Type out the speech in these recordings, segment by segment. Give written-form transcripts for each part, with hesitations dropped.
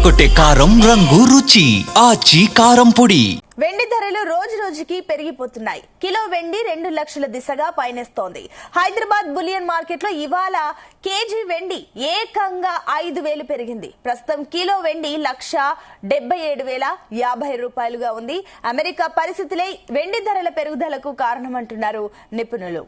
అదరగొట్టే కారం రంగు రుచి ఆచి కారం పొడి. వెండి ధరలు రోజు రోజుకి పెరిగిపోతున్నాయి. కిలో వెండి 2 లక్షల దిశగా పయనిస్తోంది. హైదరాబాద్ బులియన్ మార్కెట్ లో ఇవాళ కేజీ వెండి ఏకంగా 5,000 పెరిగింది. ప్రస్తుతం కిలో వెండి 1,77,050 రూపాయలుగా ఉంది. అమెరికా పరిస్థితులే వెండి ధరల పెరుగుదలకు కారణమంటున్నారు నిపుణులు.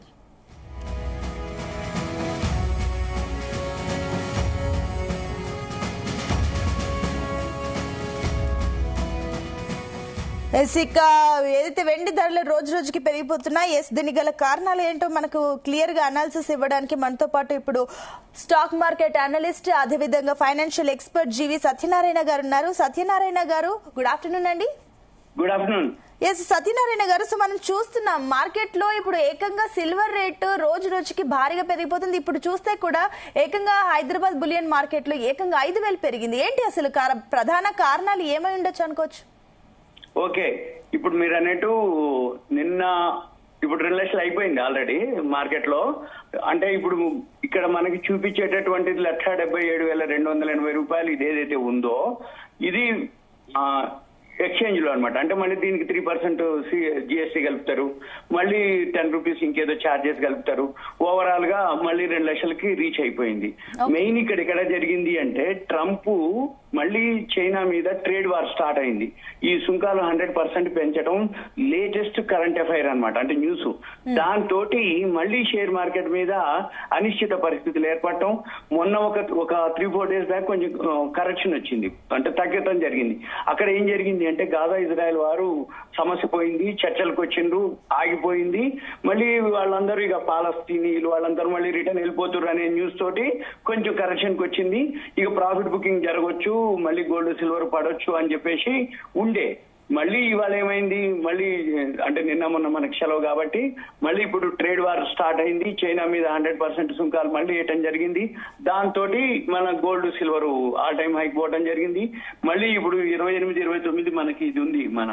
ఇక ఏదైతే వెండి ధరలు రోజు రోజుకి పెరిగిపోతున్నాయి, దీనికి గల కారణాలు ఏంటో మనకు క్లియర్ గా అనాలిసిస్ ఇవ్వడానికి మనతో పాటు ఇప్పుడు స్టాక్ మార్కెట్ అనలిస్ట్, అదేవిధంగా ఫైనాన్షియల్ ఎక్స్పర్ట్ జీవి సత్యనారాయణ గారు ఉన్నారు. సత్యనారాయణ గారు, గుడ్ ఆఫ్టర్నూన్ అండి. Good afternoon. ఎస్ సత్యనారాయణ గారు, సో మనం చూస్తున్నాం మార్కెట్ లో ఇప్పుడు ఏకంగా సిల్వర్ రేటు రోజు రోజుకి భారీగా పెరిగిపోతుంది. ఇప్పుడు చూస్తే కూడా ఏకంగా హైదరాబాద్ బులియన్ మార్కెట్ లో ఏకంగా 5,000 పెరిగింది. ఏంటి అసలు ప్రధాన కారణాలు ఏమై ఉండొచ్చు అనుకోవచ్చు? ఓకే, ఇప్పుడు మీరు అన్నట్టు నిన్న ఇప్పుడు 2 లక్షలు అయిపోయింది ఆల్రెడీ మార్కెట్ లో. అంటే ఇప్పుడు ఇక్కడ మనకి చూపించేటటువంటిది 1,77,280 రూపాయలు ఇదేదైతే ఉందో ఇది ఎక్స్చేంజ్ లో అనమాట. అంటే మళ్ళీ దీనికి 3% జిఎస్టీ కలుపుతారు, మళ్ళీ 10 రూపీస్ ఇంకేదో ఛార్జెస్ కలుపుతారు. ఓవరాల్ గా మళ్ళీ 2 లక్షలకి రీచ్ అయిపోయింది. మెయిన్ ఇక్కడ జరిగింది అంటే ట్రంప్ మళ్ళీ చైనా మీద ట్రేడ్ వార్ స్టార్ట్ అయింది. ఈ సుంకాలు 100% పెంచడం లేటెస్ట్ కరెంట్ అఫైర్ అనమాట, అంటే న్యూస్. దాంతో మళ్ళీ షేర్ మార్కెట్ మీద అనిశ్చిత పరిస్థితులు ఏర్పడటం. మొన్న ఒక 3-4 డేస్ బ్యాక్ కొంచెం కరెక్షన్ వచ్చింది, అంటే తగ్గటం జరిగింది. అక్కడ ఏం జరిగింది అంటే గాజా ఇజ్రాయెల్ వారు సమస్య పోయింది, చర్చలకు వచ్చిండ్రు, ఆగిపోయింది. మళ్ళీ వాళ్ళందరూ ఇక పాలస్తీనీలు వాళ్ళందరూ మళ్ళీ రిటర్న్ వెళ్ళిపోతున్నారు అనే న్యూస్ తోటి కొంచెం కరెక్షన్ కి వచ్చింది. ఇక ప్రాఫిట్ బుకింగ్ జరగవచ్చు, మళ్ళీ గోల్డ్ సిల్వర్ పడవచ్చు అని చెప్పేసి ఉండే. మళ్ళీ ఇవాళ ఏమైంది, మళ్ళీ అంటే నిన్న మొన్న మనకు సెలవు కాబట్టి మళ్ళీ ఇప్పుడు ట్రేడ్ వార్ స్టార్ట్ అయింది. చైనా మీద 100% సుంకాలు మళ్ళీ వేయటం జరిగింది. దాంతో మన gold silver all time hike పోవడం జరిగింది. మళ్ళీ ఇప్పుడు 28-29 మనకి ఇది ఉంది, మన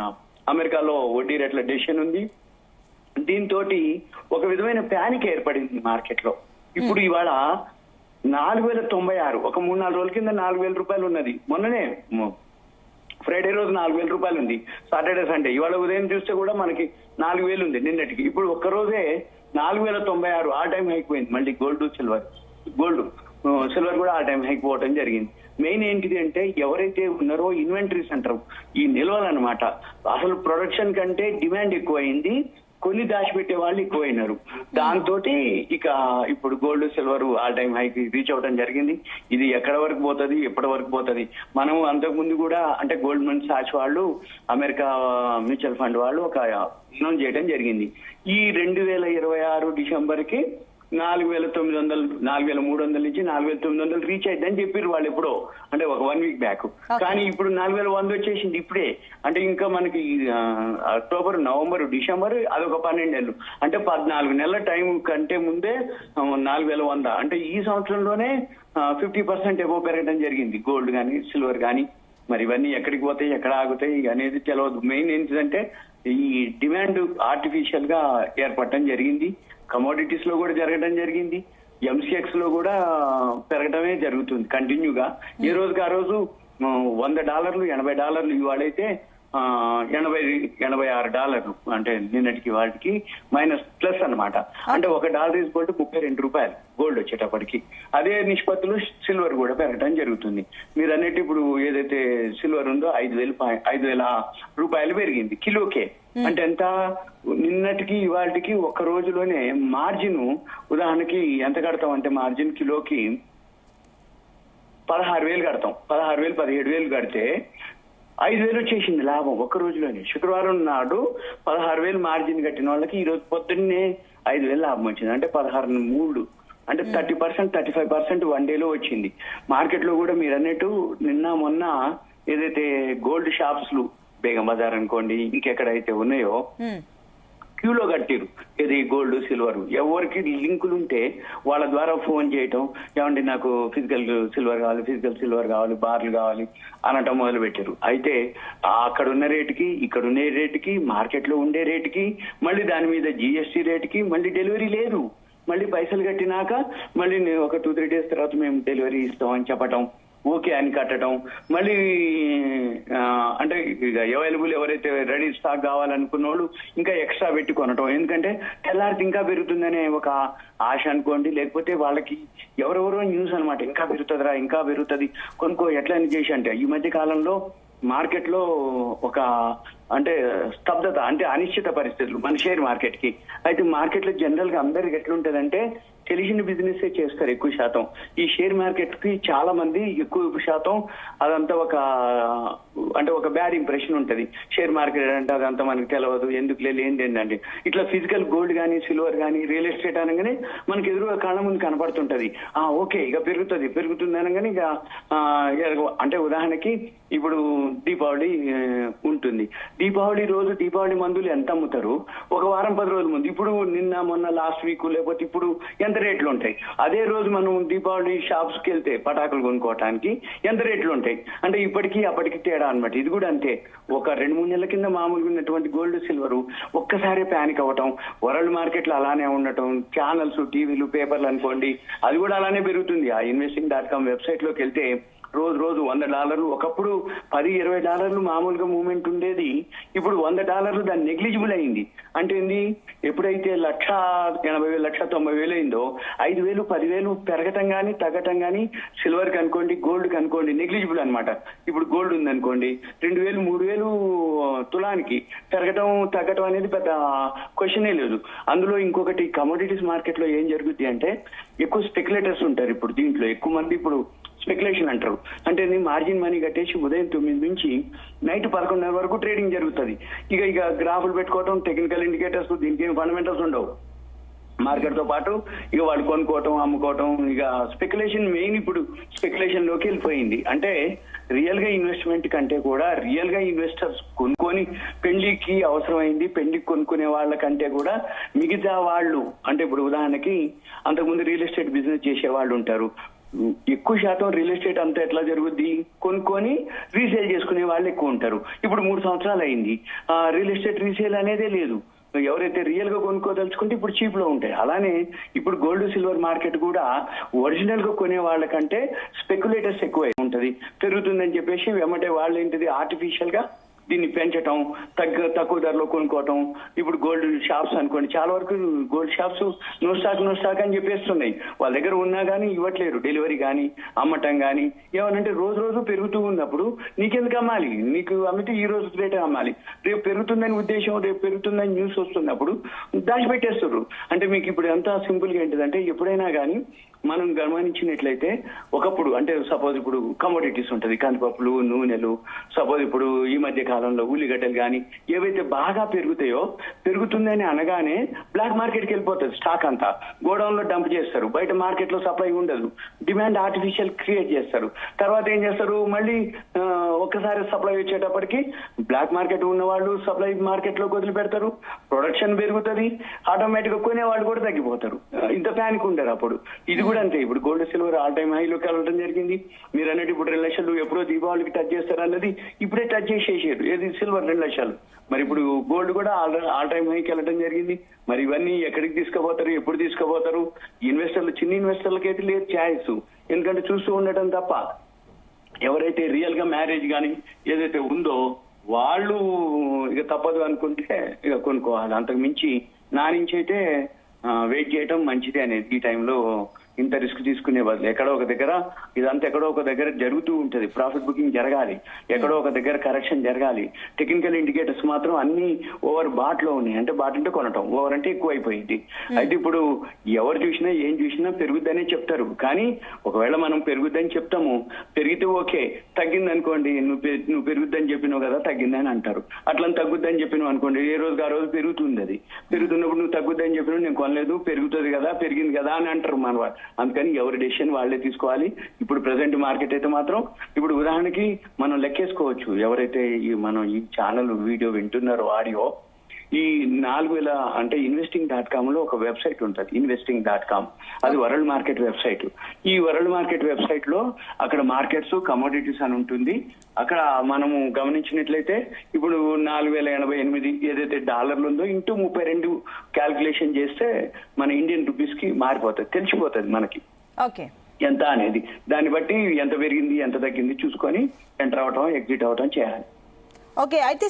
అమెరికాలో వడ్డీ రేట్ల డెసిషన్ ఉంది. దీంతో ఒక విధమైన ప్యానిక్ ఏర్పడింది మార్కెట్ లో. ఇప్పుడు ఇవాళ 4,096, ఒక 3-4 రోజుల కింద 4,000 రూపాయలు ఉన్నది. మొన్ననే ఫ్రైడే రోజు 4,000 రూపాయలు ఉంది, సాటర్డే సండే. ఇవాళ ఉదయం చూస్తే కూడా మనకి 4,000 ఉంది నిన్నటికి. ఇప్పుడు ఒక్క రోజే 4,096 ఆ టైం హైక్ పోయింది. మళ్ళీ గోల్డ్ సిల్వర్ కూడా ఆ టైం హైక్ పోవడం జరిగింది. మెయిన్ ఏంటిది అంటే ఎవరైతే ఉన్నారో ఇన్వెంటరీస్ అంటారు, ఈ నిల్వలు అనమాట. అసలు ప్రొడక్షన్ కంటే డిమాండ్ ఎక్కువైంది, కొన్ని దాచిపెట్టే వాళ్ళు ఎక్కువైనారు. దాంతో ఇక ఇప్పుడు gold silver all time hike reach అవడం జరిగింది. ఇది ఎక్కడ వరకు పోతుంది, ఎప్పటి వరకు పోతుంది? మనం అంతకుముందు కూడా అంటే గోల్డ్మన్ సాచ్ వాళ్ళు, అమెరికా మ్యూచువల్ ఫండ్ వాళ్ళు ఒక అనౌన్స్ చేయడం జరిగింది. ఈ 2026 డిసెంబర్ కి 4,900, 4,300 నుంచి 4,900 రీచ్ అయిద్దని చెప్పారు వాళ్ళు ఎప్పుడో, అంటే ఒక 1 వీక్ బ్యాక్. కానీ ఇప్పుడు 4,100 వచ్చేసింది ఇప్పుడే. అంటే ఇంకా మనకి అక్టోబర్, నవంబర్, డిసెంబర్ అదొక 12 నెలలు, అంటే 14 నెలల టైం కంటే ముందే 4,100. అంటే ఈ సంవత్సరంలోనే 50% ఎబో పెరగడం జరిగింది గోల్డ్ కానీ సిల్వర్ కానీ. మరి ఇవన్నీ ఎక్కడికి పోతాయి, ఎక్కడ ఆగుతాయి అనేది తెలియదు. మెయిన్ ఏంటంటే ఈ డిమాండ్ ఆర్టిఫిషియల్ గా ఏర్పడటం జరిగింది. కమోడిటీస్ లో కూడా జరగడం జరిగింది, ఎంసీఎక్స్ లో కూడా పెరగడమే జరుగుతుంది కంటిన్యూగా. ఏ రోజుకి ఆ రోజు $100, $80. ఇవాళైతే $86, అంటే నిన్నటికి వాటికి ప్లస్ అనమాట. అంటే $1 ఈజ్ గోల్డ్ 32 రూపాయలు గోల్డ్ వచ్చేటప్పటికి. అదే నిష్పత్తిలో సిల్వర్ కూడా పెరగడం జరుగుతుంది. మీరు అన్నట్టు ఇప్పుడు ఏదైతే సిల్వర్ ఉందో 5,000 రూపాయలు పెరిగింది కిలోకే. అంటే ఎంత? నిన్నటికి ఇవాళకి ఒక్క రోజులోనే మార్జిన్ ఉదాహరణకి ఎంత కడతాం అంటే మార్జిన్ కిలోకి 16,000 కడతాం. 16,000, 17,000 కడితే 5,000 వచ్చేసింది లాభం ఒక్క రోజులోనే. శుక్రవారం నాడు 16,000 మార్జిన్ కట్టిన వాళ్ళకి ఈ రోజు పొద్దున్నే 5,000 లాభం వచ్చింది. అంటే 16/3, అంటే 30%, 35% 1 డేలో వచ్చింది. మార్కెట్ లో కూడా మీరు అన్నట్టు నిన్న మొన్న ఏదైతే గోల్డ్ షాప్స్ బేగం బజార్ అనుకోండి, ఇంకెక్కడైతే ఉన్నాయో క్యూలో కట్టిరు. ఇది గోల్డ్ సిల్వర్ ఎవరికి లింకులు ఉంటే వాళ్ళ ద్వారా ఫోన్ చేయటం, ఏమండి నాకు ఫిజికల్ సిల్వర్ కావాలి, బార్లు కావాలి అనటం మొదలు పెట్టారు. అయితే అక్కడ ఉన్న రేటుకి, ఇక్కడ ఉండే రేటుకి, మార్కెట్ లో ఉండే రేటుకి, మళ్ళీ దాని మీద జిఎస్టీ రేటుకి మళ్ళీ డెలివరీ లేదు. మళ్ళీ పైసలు కట్టినాక మళ్ళీ ఒక 2-3 డేస్ తర్వాత మేము డెలివరీ ఇస్తామని చెప్పటం, ఓకే అని కట్టడం, మళ్ళీ అంటే ఇక అవైలబుల్ ఎవరైతే రెడీ స్టాక్ కావాలనుకున్న వాళ్ళు ఇంకా ఎక్స్ట్రా పెట్టి కొనటం. ఎందుకంటే తెల్లారితే ఇంకా పెరుగుతుందనే ఒక ఆశ అనుకోండి, లేకపోతే వాళ్ళకి ఎవరెవరో న్యూస్ అనమాట, ఇంకా పెరుగుతుందిరా ఇంకా పెరుగుతుంది కొనుక్కో ఎట్లా అని చేసి. అంటే ఈ మధ్య కాలంలో మార్కెట్ లో ఒక అంటే స్తబ్దత, అంటే అనిశ్చిత పరిస్థితులు మన షేర్ మార్కెట్ కి. అయితే మార్కెట్ లో జనరల్ గా అందరికి ఎట్లుంటదంటే తెలిసిన బిజినెస్ చేస్తారు ఎక్కువ శాతం. ఈ షేర్ మార్కెట్ కి చాలా మంది ఎక్కువ శాతం అదంతా ఒక బ్యాడ్ ఇంప్రెషన్ ఉంటది. షేర్ మార్కెట్ అంటే అదంతా మనకి తెలియదు, ఎందుకు ఏంటంటే ఇట్లా ఫిజికల్ గోల్డ్ కానీ సిల్వర్ కానీ రియల్ ఎస్టేట్ అనగానే మనకి ఎదురుగా కళ్ళ ముందు కనపడుతుంటది. ఓకే ఇక పెరుగుతుంది అనగానే ఇక అంటే ఉదాహరణకి ఇప్పుడు దీపావళి ఉంటుంది. దీపావళి రోజు దీపావళి మందులు ఎంత అమ్ముతారు ఒక వారం 10 రోజుల ముందు, ఇప్పుడు నిన్న మొన్న లాస్ట్ వీక్ లేకపోతే ఇప్పుడు ఎంత రేట్లు ఉంటాయి. అదే రోజు మనం దీపావళి షాప్స్ కి వెళ్తే పటాకులు కొనుక్కోవటానికి ఎంత రేట్లు ఉంటాయి. అంటే ఇప్పటికీ అప్పటికి తేడా అనమాట. ఇది కూడా అంతే. ఒక 2-3 నెలల కింద మామూలుగా ఉన్నటువంటి గోల్డ్ సిల్వర్ ఒక్కసారి ప్యానిక్ అవ్వటం, వరల్డ్ మార్కెట్ లో అలానే ఉండటం, ఛానల్స్ టీవీలు పేపర్లు అనుకోండి అది కూడా అలానే పెరుగుతుంది. ఆ investing.com వెబ్సైట్ లోకి వెళ్తే రోజు $100, ఒకప్పుడు $10-20 మామూలుగా మూవ్మెంట్ ఉండేది, ఇప్పుడు $100 దాని నెగ్లిజిబుల్ అయింది. అంటే ఏంది, ఎప్పుడైతే 1,80,000 1,90,000 అయిందో 5,000 10,000 పెరగటం కానీ తగ్గటం కానీ సిల్వర్ కి అనుకోండి గోల్డ్ కి అనుకోండి నెగ్లిజిబుల్ అనమాట. ఇప్పుడు గోల్డ్ ఉందనుకోండి 2,000 3,000 తులానికి పెరగటం తగ్గటం అనేది పెద్ద క్వశ్చనే లేదు. అందులో ఇంకొకటి కమోడిటీస్ మార్కెట్ లో ఏం జరుగుతుంది అంటే ఎక్కువ స్పెక్యులేటర్స్ ఉంటారు. ఇప్పుడు దీంట్లో ఎక్కువ మంది ఇప్పుడు స్పెక్యులేషన్ అంటారు. అంటే మార్జిన్ మనీ కట్టేసి ఉదయం 9 నుంచి నైట్ 11 వరకు ట్రేడింగ్ జరుగుతుంది. ఇక గ్రాఫులు పెట్టుకోవటం, టెక్నికల్ ఇండికేటర్స్, దీనికి ఏం ఫండమెంటల్స్ ఉండవు. మార్కెట్ తో పాటు ఇక వాళ్ళు కొనుక్కోవటం అమ్ముకోవటం, ఇక స్పెక్యులేషన్ మెయిన్ ఇప్పుడు స్పెక్యులేషన్ లోకి వెళ్ళిపోయింది. అంటే రియల్ గా ఇన్వెస్ట్మెంట్ కంటే కూడా రియల్ గా ఇన్వెస్టర్స్ కొనుక్కొని పెళ్లికి అవసరమైంది పెళ్లికి కొనుక్కునే వాళ్ళకంటే కూడా మిగతా వాళ్ళు, అంటే ఇప్పుడు ఉదాహరణకి అంతకుముందు రియల్ ఎస్టేట్ బిజినెస్ చేసే వాళ్ళు ఉంటారు. ఎక్కువ శాతం రియల్ ఎస్టేట్ అంతా ఎట్లా జరుగుద్ది, కొనుక్కొని రీసేల్ చేసుకునే వాళ్ళు ఎక్కువ ఉంటారు. ఇప్పుడు 3 సంవత్సరాలు అయింది రియల్ ఎస్టేట్ రీసేల్ అనేదే లేదు. ఎవరైతే రియల్ గా కొనుక్కోదలుచుకుంటే ఇప్పుడు చీప్ లో ఉంటాయి. అలానే ఇప్పుడు గోల్డ్ సిల్వర్ మార్కెట్ కూడా ఒరిజినల్ గా కొనే వాళ్ళకంటే స్పెక్యులేటర్స్ ఎక్కువ ఉంటది. పెరుగుతుందని చెప్పేసి వెంబటే వాళ్ళు ఏంటిది ఆర్టిఫిషియల్ గా దీన్ని పెంచటం, తక్కువ ధరలో కొనుక్కోవటం. ఇప్పుడు గోల్డ్ షాప్స్ అనుకోండి, చాలా వరకు గోల్డ్ షాప్స్ నో స్టాక్ అని చెప్పేస్తున్నాయి. వాళ్ళ దగ్గర ఉన్నా కానీ ఇవ్వట్లేరు, డెలివరీ కానీ అమ్మటం కానీ. ఏమనంటే రోజు పెరుగుతూ ఉన్నప్పుడు నీకెందుకు అమ్మాలి, నీకు అమ్మితే ఈ రోజు రేటే అమ్మాలి. రేపు పెరుగుతుందని ఉద్దేశం, రేపు పెరుగుతుందని న్యూస్ వస్తున్నప్పుడు దాచిపెట్టేస్తారు. అంటే మీకు ఇప్పుడు ఎంత సింపుల్ గా ఏంటిదంటే ఎప్పుడైనా కానీ మనం గమనించినట్లయితే ఒకప్పుడు అంటే సపోజ్ ఇప్పుడు కమోడిటీస్ ఉంటది, కందిపప్పులు నూనెలు, సపోజ్ ఇప్పుడు ఈ మధ్య కాలంలో ఉల్లిగడ్డలు కానీ ఏవైతే బాగా పెరుగుతుందని అనగానే బ్లాక్ మార్కెట్ కి వెళ్ళిపోతుంది. స్టాక్ అంతా గోడౌన్ లో డంప్ చేస్తారు, బయట మార్కెట్ లో సప్లై ఉండదు, డిమాండ్ ఆర్టిఫిషియల్ క్రియేట్ చేస్తారు. తర్వాత ఏం చేస్తారు, మళ్ళీ ఒక్కసారి సప్లై వచ్చేటప్పటికి బ్లాక్ మార్కెట్ ఉన్న వాళ్ళు సప్లై మార్కెట్ లోకి వదిలి పెడతారు, ప్రొడక్షన్ పెరుగుతుంది, ఆటోమేటిక్ గా కొనే వాళ్ళు కూడా తగ్గిపోతారు. ఇంత ప్యానిక్ ఉండరు అప్పుడు. ఇది కూడా అంతే. ఇప్పుడు గోల్డ్ సిల్వర్ ఆల్ టైమ్ హైలోకి వెళ్ళడం జరిగింది. మీరు అన్నట్టు ఇప్పుడు 2 లక్షలు ఎప్పుడో దీపావళికి టచ్ చేస్తారు అన్నది ఇప్పుడే టచ్ చేసేసారు. ఏది సిల్వర్ 2 లక్షలు. మరి ఇప్పుడు గోల్డ్ కూడా ఆల్ టైమ్ హైకి వెళ్ళడం జరిగింది. మరి ఇవన్నీ ఎక్కడికి తీసుకుపోతారు, ఎప్పుడు తీసుకుపోతారు? ఇన్వెస్టర్లు, చిన్న ఇన్వెస్టర్లకి అయితే లేదు ఛాయిస్, ఎందుకంటే చూస్తూ ఉండటం తప్ప. ఎవరైతే రియల్ గా మ్యారేజ్ కానీ ఏదైతే ఉందో వాళ్ళు ఇక తప్పదు అనుకుంటే ఇక కొనుక్కోవాలి. అంతకు మించి నా నుంచి అయితే వెయిట్ చేయటం మంచిది అనేది. ఈ టైంలో ఇంత రిస్క్ తీసుకునే బదులు ఎక్కడో ఒక దగ్గర ఇదంతా ఎక్కడో ఒక దగ్గర జరుగుతూ ఉంటది. ప్రాఫిట్ బుకింగ్ జరగాలి, ఎక్కడో ఒక దగ్గర కరెక్షన్ జరగాలి. టెక్నికల్ ఇండికేటర్స్ మాత్రం అన్ని ఓవర్ బాట్ లో ఉన్నాయి. అంటే బాట్ అంటే కొనటం, ఓవర్ అంటే ఎక్కువ అయిపోయింది. అయితే ఇప్పుడు ఎవరు చూసినా ఏం చూసినా పెరుగుద్దనే చెప్తారు. కానీ ఒకవేళ మనం పెరుగుద్దని చెప్తాము, పెరిగితే ఓకే, తగ్గింది అనుకోండి, నువ్వు పెరుగుద్దని చెప్పినావు కదా తగ్గిందని అంటారు. అట్లా తగ్గుద్దని చెప్పినావు అనుకోండి, ఏ రోజు ఆ రోజు పెరుగుతుంది. అది పెరుగుతున్నప్పుడు నువ్వు తగ్గుద్దని చెప్పినావు, నేను కొనలేదు, పెరుగుతుంది కదా పెరిగింది కదా అని అంటారు మన వాళ్ళు. అందుకని ఎవరి డెసిషన్ వాళ్లే తీసుకోవాలి. ఇప్పుడు ప్రెసెంట్ మార్కెట్ అయితే మాత్రం ఇప్పుడు ఉదాహరణకి మనం లెక్కేసుకోవచ్చు. ఎవరైతే మనం ఈ ఛానల్ వీడియో వింటున్నారో ఆడియో, ఈ 4,000 అంటే investing.com లో ఒక వెబ్సైట్ ఉంటుంది, investing.com. అది వరల్డ్ మార్కెట్ వెబ్సైట్. ఈ వరల్డ్ మార్కెట్ వెబ్సైట్ లో అక్కడ మార్కెట్స్ కమోడిటీస్ అని ఉంటుంది. అక్కడ మనము గమనించినట్లయితే ఇప్పుడు 4,088 ఏదైతే డాలర్లు ఉందో ఇంటూ 32 క్యాల్కులేషన్ చేస్తే మన ఇండియన్ రూపీస్ కి మారిపోతుంది, తెలిసిపోతుంది మనకి. ఓకే. ఎంత అనేది, దాన్ని బట్టి ఎంత పెరిగింది ఎంత తగ్గింది చూసుకొని ఎంటర్ అవటం ఎగ్జిట్ అవటం చేయాలి. ఓకే, అయితే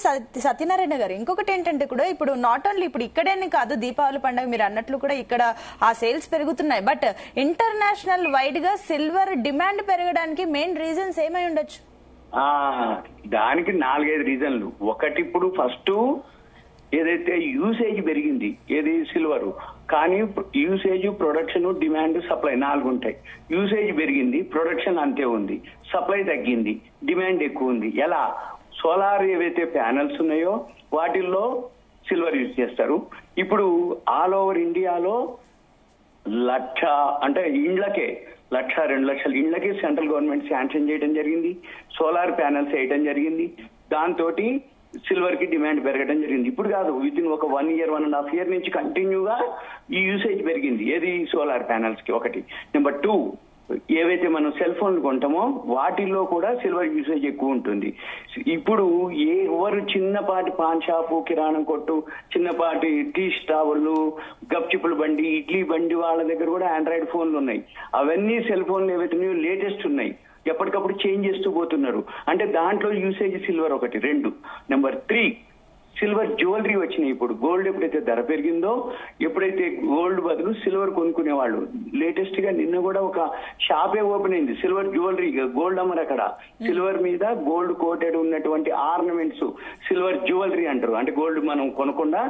సత్యనారాయణ గారు ఇంకొకటి ఏంటంటే కూడా ఇప్పుడు నాట్ ఓన్లీ ఇప్పుడు ఇక్కడేనే కాదు దీపావళి పండుగ మీరు అన్నట్లు కూడా ఇక్కడ ఆ సేల్స్ పెరుగుతున్నాయి, బట్ ఇంటర్నేషనల్ వైడ్ గా సిల్వర్ డిమాండ్ పెరగడానికి మెయిన్ రీజన్స్ ఏమై ఉండొచ్చు? దానికి 4-5 రీజన్లు. ఒకటి, ఇప్పుడు ఫస్ట్ ఏదైతే యూసేజ్ పెరిగింది ఏది సిల్వర్, కానీ యూసేజ్, ప్రొడక్షన్, డిమాండ్, సప్లై 4 ఉంటాయి. యూసేజ్ పెరిగింది, ప్రొడక్షన్ అంతే ఉంది, సప్లై తగ్గింది, డిమాండ్ ఎక్కువ ఉంది. ఎలా? సోలార్ ఏవైతే ప్యానెల్స్ ఉన్నాయో వాటిల్లో సిల్వర్ యూజ్ చేస్తారు. ఇప్పుడు ఆల్ ఓవర్ ఇండియాలో 1,00,000 అంటే ఇండ్లకే 1,00,000-2 లక్షల ఇండ్లకి సెంట్రల్ గవర్నమెంట్ శాంక్షన్ చేయడం జరిగింది, సోలార్ ప్యానెల్స్ వేయడం జరిగింది. దాంతో సిల్వర్ కి డిమాండ్ పెరగడం జరిగింది. ఇప్పుడు కాదు, విత్ ఇన్ ఒక 1 year 1.5 year నుంచి కంటిన్యూగా ఈ యూసేజ్ పెరిగింది. ఏది? సోలార్ ప్యానెల్స్ కి ఒకటి. నెంబర్ 2, ఏవైతే మనం సెల్ ఫోన్లు కొంటామో వాటిల్లో కూడా సిల్వర్ యూసేజ్ ఎక్కువ ఉంటుంది. ఇప్పుడు ఎవరు చిన్నపాటి పాన్ షాపు, కిరాణం కొట్టు, చిన్నపాటి టీ స్టావులు, గప్చిప్పుల బండి, ఇడ్లీ బండి వాళ్ళ దగ్గర కూడా ఆండ్రాయిడ్ ఫోన్లు ఉన్నాయి. అవన్నీ సెల్ ఫోన్లు ఏవైతే లేటెస్ట్ ఉన్నాయి, ఎప్పటికప్పుడు చేంజ్ చేస్తూ పోతున్నారు. అంటే దాంట్లో యూసేజ్ సిల్వర్ ఒకటి. 2, నెంబర్ 3, సిల్వర్ జ్యువెలరీ వచ్చినాయి. ఇప్పుడు గోల్డ్ ఎప్పుడైతే ధర పెరిగిందో, ఎప్పుడైతే గోల్డ్ బదులు సిల్వర్ కొనుక్కునే వాళ్ళు, లేటెస్ట్ గా నిన్న కూడా ఒక షాపే ఓపెన్ అయింది సిల్వర్ జ్యువెలరీ. గోల్డ్ అమ్మరు అక్కడ, సిల్వర్ మీద గోల్డ్ కోటెడ్ ఉన్నటువంటి ఆర్నమెంట్స్ సిల్వర్ జ్యువెలరీ అంటారు. అంటే గోల్డ్ మనం కొనకుండా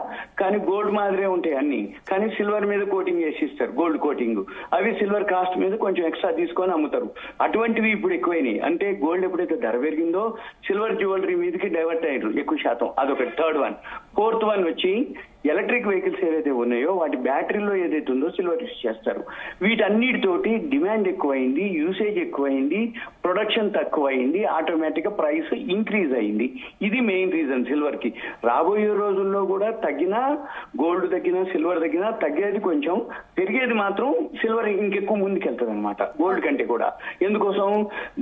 కానీ గోల్డ్ మాదిరే ఉంటాయి అన్ని, కానీ సిల్వర్ మీద కోటింగ్ వేసి ఇస్తారు, గోల్డ్ కోటింగ్. అవి సిల్వర్ కాస్ట్ మీద కొంచెం ఎక్స్ట్రా తీసుకొని అమ్ముతారు. అటువంటివి ఇప్పుడు ఎక్కువైనాయి. అంటే గోల్డ్ ఎప్పుడైతే ధర పెరిగిందో సిల్వర్ జ్యువెలరీ మీదకి డైవర్ట్ అయ్యారు ఎక్కువ శాతం. అదొకటి. 3rd one. 4th one వచ్చి ఎలక్ట్రిక్ వెహికల్స్ ఏదైతే ఉన్నాయో వాటి బ్యాటరీలో ఏదైతే ఉందో సిల్వర్ యూజ్ చేస్తారు. వీటన్నిటితోటి డిమాండ్ ఎక్కువైంది, యూసేజ్ ఎక్కువైంది, ప్రొడక్షన్ తక్కువైంది, ఆటోమేటిక్ గా ప్రైస్ ఇంక్రీజ్ అయింది. ఇది మెయిన్ రీజన్ సిల్వర్ కి. రాబోయే రోజుల్లో కూడా తగ్గినా, గోల్డ్ తగ్గినా, సిల్వర్ తగ్గినా, తగ్గేది కొంచెం, పెరిగేది మాత్రం సిల్వర్ ఇంకెక్కువ ముందుకెళ్తుంది అనమాట గోల్డ్ కంటే కూడా. ఎందుకోసం?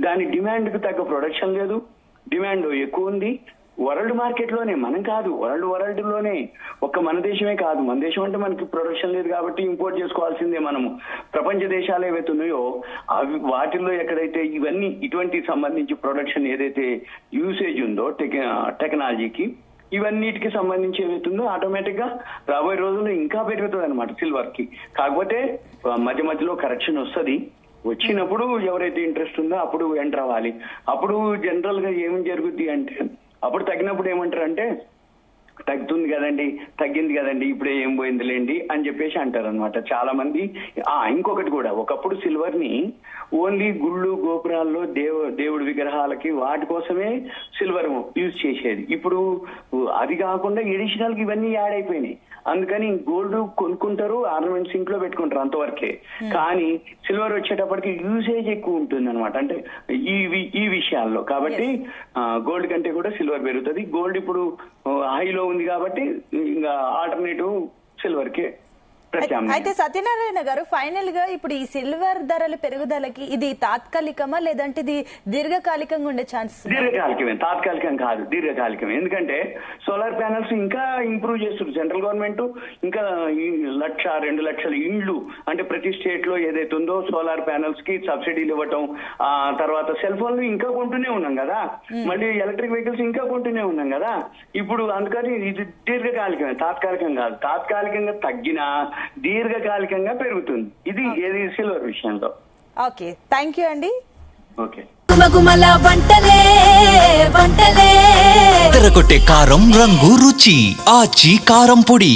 దాని డిమాండ్ కు తగ్గ ప్రొడక్షన్ లేదు, డిమాండ్ ఎక్కువ ఉంది. వరల్డ్ మార్కెట్ లోనే, మనం కాదు, వరల్డ్ లోనే, ఒక్క మన దేశమే కాదు. మన దేశం అంటే మనకి ప్రొడక్షన్ లేదు కాబట్టి ఇంపోర్ట్ చేసుకోవాల్సిందే మనము. ప్రపంచ దేశాలు ఏవైతే ఉన్నాయో అవి వాటిల్లో ఎక్కడైతే ఇవన్నీ ఇటువంటి సంబంధించి ప్రొడక్షన్ ఏదైతే యూసేజ్ ఉందో టెక్నాలజీకి, ఇవన్నిటికి సంబంధించి ఏవైతుందో ఆటోమేటిక్ గా రాబోయే రోజుల్లో ఇంకా పెరుగుతుంది అనమాట సిల్వర్ కి. కాకపోతే మధ్య మధ్యలో కరెక్షన్ వస్తుంది. వచ్చినప్పుడు ఎవరైతే ఇంట్రెస్ట్ ఉందో అప్పుడు ఎంటర్ అవ్వాలి. అప్పుడు జనరల్ గా ఏం జరుగుద్ది అంటే, అప్పుడు తగ్గినప్పుడు ఏమంటారు అంటే, తగ్గుతుంది కదండి, తగ్గింది కదండి, ఇప్పుడే ఏం పోయిందిలేండి అని చెప్పేసి అంటారు అనమాట చాలా మంది. ఇంకొకటి కూడా, ఒకప్పుడు సిల్వర్ ని ఓన్లీ గుళ్ళు, గోపురాల్లో, దేవుడి విగ్రహాలకి వాటి కోసమే సిల్వర్ యూజ్ చేసేది. ఇప్పుడు అది కాకుండా ఎడిషనల్ గా ఇవన్నీ యాడ్ అయిపోయినాయి. అందుకని గోల్డ్ కొనుక్కుంటారు, ఆర్నమెంట్స్ ఇంట్లో పెట్టుకుంటారు, అంతవరకే. కానీ సిల్వర్ వచ్చేటప్పటికి యూసేజ్ ఎక్కువ ఉంటుంది అనమాట, అంటే ఈ విషయాల్లో. కాబట్టి గోల్డ్ కంటే కూడా సిల్వర్ పెరుగుతుంది. గోల్డ్ ఇప్పుడు హైలో ఉంది కాబట్టి ఇంకా ఆల్టర్నేటివ్ సిల్వర్ కే. అయితే సత్యనారాయణ గారు, ఫైనల్ గా ఇప్పుడు ఈ సిల్వర్ ధరల పెరుగుదలకి ఇది తాత్కాలికమా లేదంటే ఇది దీర్ఘకాలికంగా ఉండే ఛాన్సెస్? దీర్ఘకాలికమే, తాత్కాలికం కాదు, దీర్ఘకాలికమే. ఎందుకంటే సోలార్ ప్యానెల్స్ ఇంకా ఇంప్రూవ్ చేస్తుంది సెంట్రల్ గవర్నమెంట్. ఇంకా 1,00,000-2 లక్షల ఇండ్లు, అంటే ప్రతి స్టేట్ లో ఏదైతే ఉందో సోలార్ ప్యానెల్స్ కి సబ్సిడీలు ఇవ్వటం, తర్వాత సెల్ ఫోన్లు ఇంకా కొంటూనే ఉన్నాం కదా, మళ్ళీ ఎలక్ట్రిక్ వెహికల్స్ ఇంకా కొంటూనే ఉన్నాం కదా. ఇప్పుడు అందుకని ఇది దీర్ఘకాలికమే, తాత్కాలికం కాదు. తాత్కాలికంగా తగ్గినా దీర్ఘకాలికంగా పెరుగుతుంది. ఇది ఏది సిల్వర్ విషయంలో. ఓకే, థ్యాంక్ యూ అండి. ఓకే. తెరకొట్టే కారం, రంగు, రుచి, ఆచి కారం పొడి.